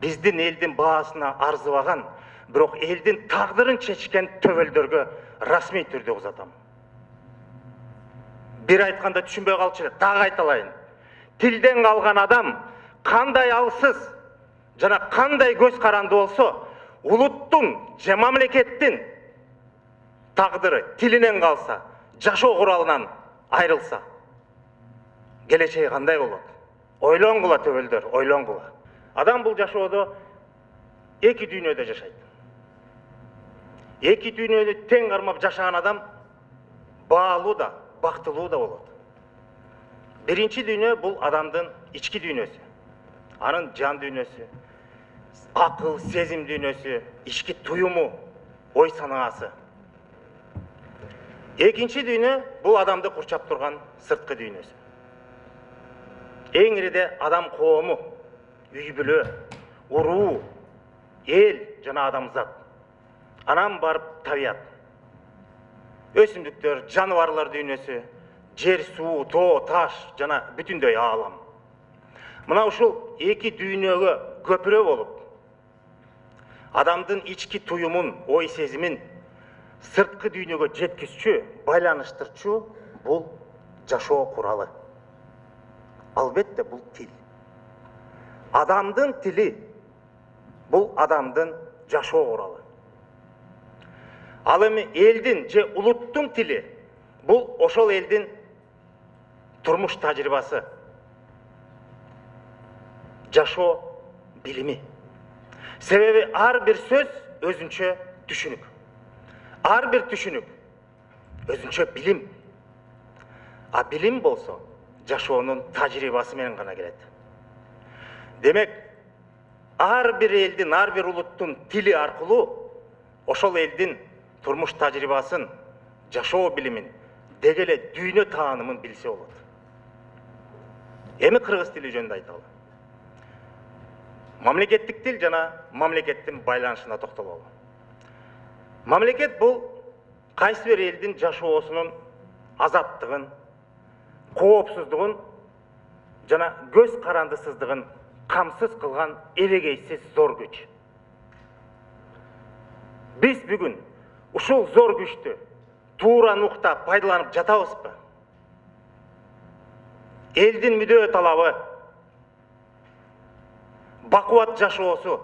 биздин элдин баасына арзыбаган, бирок элдин тагдырын чечкен төбөлдөргө расмий түрдө узатам. Бир айтканда түшүнбөй калчу элек, дагы айталайын. Тилден калган адам кандай алсыз жана кандай көз каранды болсо, улуттун же мамлекеттин тагдыры тилинен калса, жашоо куралынан айрылса, келечеги кандай болот? Ойлонгула төбөлдөр, ойлонгула. Адам бул жашоодо эки дүйнөдө жашайт. Эки дүйнөдө тең кармап жашаган адам баалуу да, бактылуу да болот. Биринчи дүйнө бул адамдын ички дүйнөсү. Анын жан дүйнөсү, акыл, сезим дүйнөсү, ички туюму, ой санаасы. Экинчи дүйнө бул адамды курчап турган сырткы дүйнөсү. Эң ириде адам коому, үй бүлө, уруу, эл жана адамзат. Анан барып табият. Өсүмдүктөр, жаныбарлар дүйнөсү, жер, суу, тоо, таш жана бүтүндөй аалам. Мына ушул эки дүйнөгө көпүрө болуп, адамдын ички туюмун, ой сезимин сырткы дүйнөгө жеткизчү, байланыштырчу бул жашоо куралы. Албетте бул тил. Адамдын тили бул адамдын жашоо куралы. Ал эми элдин же улуттун тили бул ошол элдин турмуш тажрыйбасы, жашоо билими. Себеби ар бир сөз өзүнчө түшүнүк. Ар бир түшүнүк өзүнчө билим. А билим болсо жашоонун тажрыйбасы менен гана келет. Демек, ар бир элдин, ар бир улуттун тили аркылуу ошол элдин турмуш тажрыйбасын, жашоо билимин, деги эле дүйнө таанымын билсе болот. Эми кыргыз тили жөнүндө айталы. Мамлекеттик тил жана мамлекеттин байланышына токтололу. Мамлекет бул кайсы бир элдин жашоосунун азаттыгын, коопсуздугун жана көз карандысыздыгын камсыз кылган эрегейсиз зор күч. Биз бүгүн ушул зор күчтү туура нукта пайдаланып жатабызбы? Элдин мүдөө талабы, бакубат жашоосу,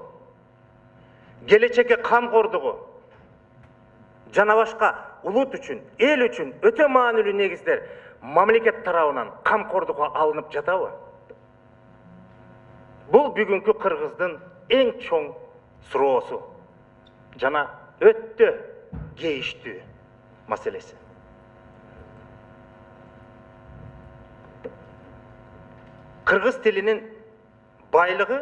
келечекке камкордугу жана башка улут үчүн, эл үчүн өтө маанилүү негиздер мамлекет тарабынан камкордукка алынып жатабы? Бул бүгүнкү кыргыздын эң чоң суроосу жана өтө кейиштүү маселеси. Кыргыз тилинин байлыгы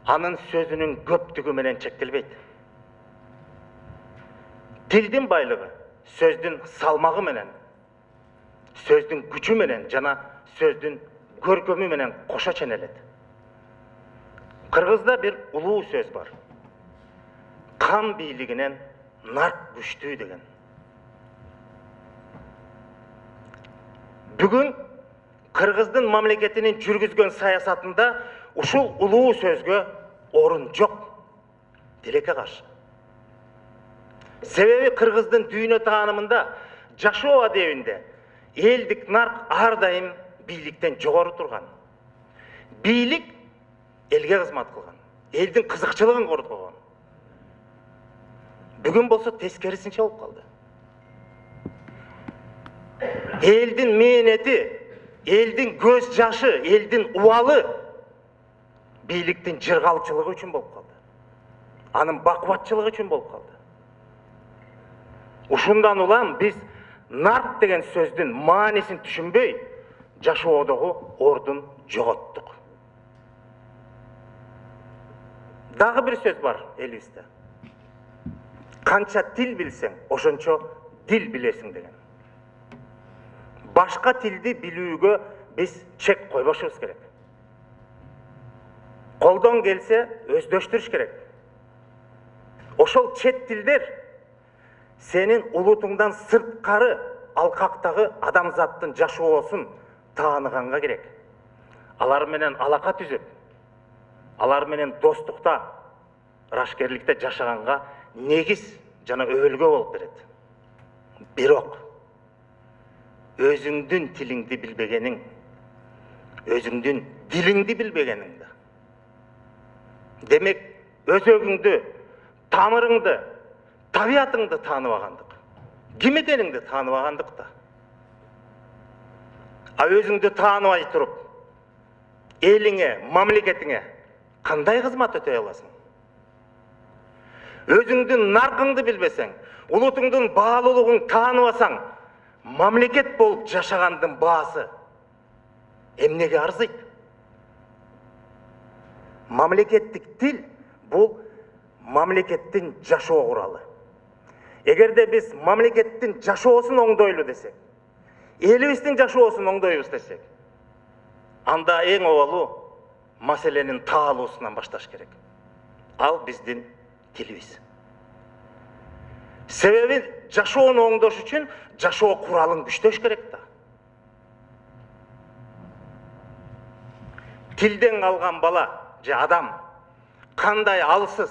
анын сөзүнүн көптүгү менен чектелбейт. Тилдин байлыгы сөздүн салмагы менен, сөздүн күчү менен жана сөздүн көркөмү менен кошо ченелет. Кыргызда бир улуу сөз бар. Кам бийлигинен нарк күчтүү деген. Бүгүн Кыргыздын мамлекетинин жүргүзгөн саясатында ушул улуу сөзгө орун жок. Тилекке каршы. Себеби кыргыздын дүйнө таанымында, жашоо адебинде элдик нарк ар дайым бийликтен жогору турган. Бийлик элге кызмат кылган, элдин кызыкчылыгын коргогон. Бүгүн болсо тескерисинче болуп калды. Элдин мээнети, элдин көз жашы, элдин убалы бийликтин жыргалчылыгы үчүн болуп калды. Анын бакубатчылыгы үчүн болуп калды. Ушундан улам биз нарк деген сөздүн маанисин түшүнбөй, жашоодогу ордун жоготтук. Дагы бир сөз бар элибизде. Канча тил билсең, ошончо дил билесиң деген. Башка тилди билүүгө биз чек койбошубуз керек. Колдон келсе өздөштүрүш керек. Ошол чет тилдер сенин улутуңдан сырткары алкактагы адамзаттын жашоосун тааныганга керек. Алар менен алака түзүп, алар менен достукта, ырашкерликте жашаганга негиз жана өбөлгө болуп берет. Бирок өзүңдүн тилиңди билбегениң, өзүңдүн дилиңди билбегениң да. Демек, өзөгүңдү, тамырыңды, табиятыңды тааныбагандык, ким экениңди тааныбагандык да. А өзүңдү тааныбай туруп, элиңе, мамлекетиңе кандай кызмат өтөй аласың? Өзүңдүн наркыңды билбесең, улутуңдун баалуулугун тааныбасаң, мамлекет болуп жашагандын баасы эмнеге арзыйт? Мамлекеттик тил бул мамлекеттин жашоо куралы. Эгерде биз мамлекеттин жашоосун оңдойлу десек, элибиздин жашоосун оңдойбуз десек, анда эң обалу маселенин таалуусунан башташ керек. Ал биздин тилибиз. Себеби жашоону оңдош үчүн жашоо куралын күчтөш керек да. Тилден калган бала же адам кандай алсыз,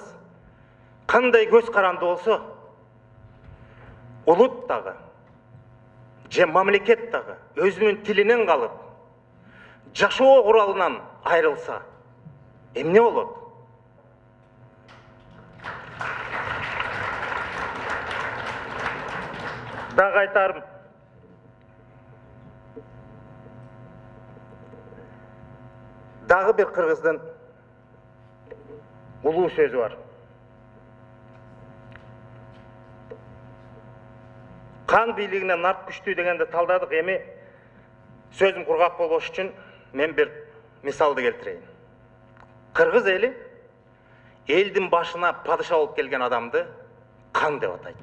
кандай көз каранды болсо, улут дагы же мамлекет дагы өзүнүн тилинен калып, жашоо куралынан айрылса, эмне болот? Дагы айтарым, дагы бир кыргыздын улуу сөзү бар. Кан бийлигине нарт күчтүү дегенди талдадык. Эми сөзүм кургак болбош үчүн мен бир мисалды келтирейин. Кыргыз эли элдин башына падыша болуп келген адамды кан деп атайт.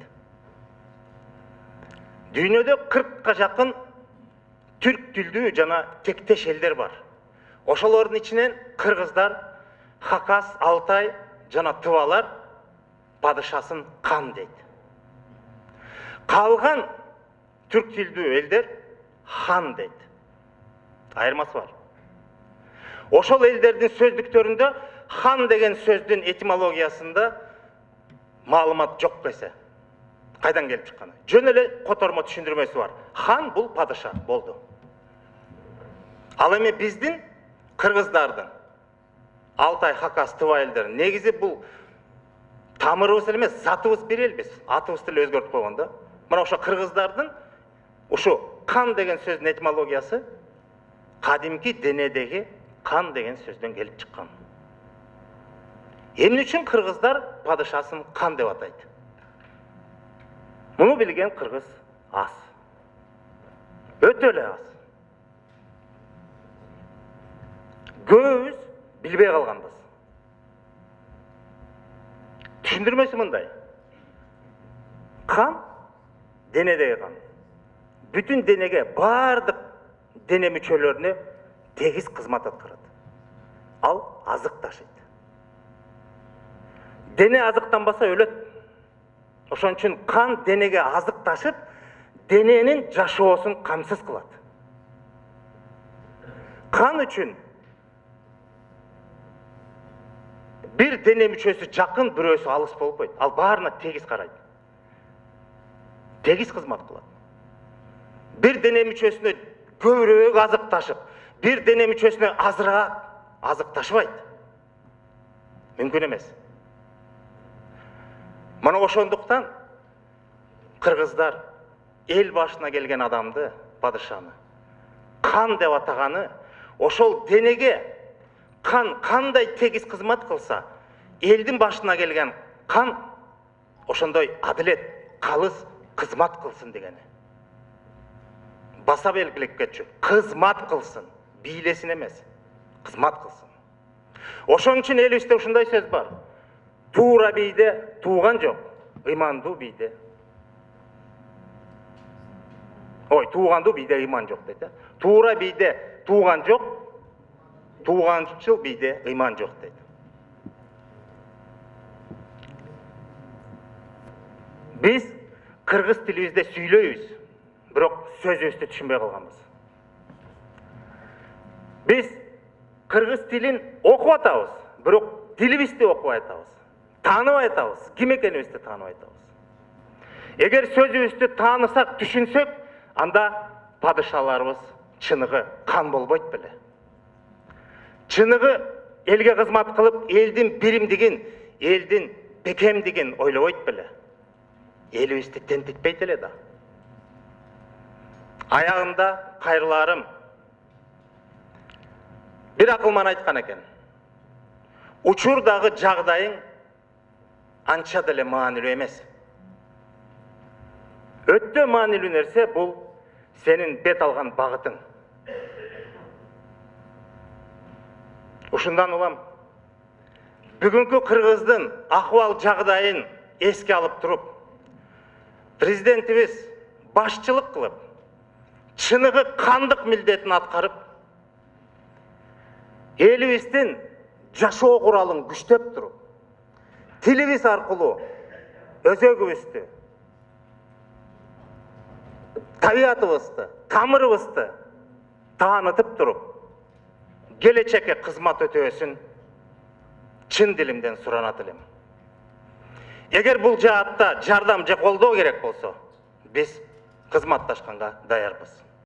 Дүйнөдө 40ка жакын түрк тилдүү жана тектеш элдер бар. Ошолордун ичинен кыргыздар, Хакас, Алтай жана Тывалар падышасын кан дейт. Калган түрк тилдүү элдер хан дейт. Айырмасы бар. Ошол элдердин сөздүктөрүндө хан деген сөздүн этимологиясында маалымат жок кесе. Кайдан келип чыкканы? Жөн эле котормо түшүндүрмөсү бар. Хан бул падыша болду. Ал эми биздин кыргыздардын, Алтай, Хакас, Тыва элдерин негизи бул тамырыбыз эле эмес, затыбыз бир элбиз. Атыбызды эле өзгөртүп койгон да. Мына ошо кыргыздардын ушу кан деген сөздүн этимологиясы кадимки денедеги кан деген сөздөн келип чыккан. Эмне үчүн кыргыздар падышасын кан деп атайт? Муну билген кыргыз аз. Өтө эле аз. Көбүбүз билбей калганбыз. Түшүндүрмөсү мындай. Кан денедеги кан. Бүтүн денеге, бардык дене мүчөлөрүнө тегиз кызмат аткарат. Ал азык ташыйт. Дене азыктанбаса өлөт. Ошон үчүн кан денеге азык ташып, дененин жашоосун камсыз кылат. Кан үчүн бир дене мүчөсү жакын, бирөөсү алыс болуп койт. Ал баарына тегиз карайт. Тегиз кызмат кылат. Бир дене мүчөсүнө көбүрөөк азык ташып, бир дене мүчөсүнө азыраак азык ташыбайт. Мүмкүн эмес. Мына ошондуктан кыргыздар эл башына келген адамды, падышаны кан деп атаганы, ошол денеге кан кандай тегиз кызмат кылса, элдин башына келген кан ошондой адилет, калыс кызмат кылсын дегени. Баса белгилеп кетчү. Кызмат кылсын, бийлесин эмес, кызмат кылсын. Ошон үчүн элибизде ушундай сөз бар. Туура бийде тууган жок, ыймандуу бийде. Туугандуу бийде ыйман жок дейт. Туура бийде тууган жок, тууганчыл бийде ыйман жок дейт. Биз кыргыз тилибизде сүйлөйбүз, бирок сөзүбүздү түшүнбөй калганбыз. Биз кыргыз тилин окуп атабыз, бирок тилибизди окуп айтабыз, таанып айтабыз, ким экенибизди таанып айтабыз. Эгер сөзүбүздү таанысак, түшүнсөк, анда падышаларыбыз чыныгы кан болбойт беле. Чыныгы элге кызмат кылып, элдин биримдигин, элдин бекемдигин ойлобойт беле. Элибизди тентитпейт эле да. Аягында кайрыларым бир акылман айткан экен. Учурдагы жагдайың анча деле маанилүү эмес. Өтө маанилүү нерсе бул сенин бет алган багытың. Ушундан улам бүгүнкү Кыргыздын акыбал жагдайын эске алып туруп, президентибиз башчылык кылып, чыныгы кандык милдетин аткарып, элибиздин жашоо куралын күчтөп туруп, тилибиз аркылуу өзөгүбүздү, табиятыбызды, тамырыбызды таанытып туруп, келечекке кызмат өтөөсүн чын дилимден суранат элем. Эгер бул жаатта жардам же колдоо керек болсо, биз кызматташканга даярбыз.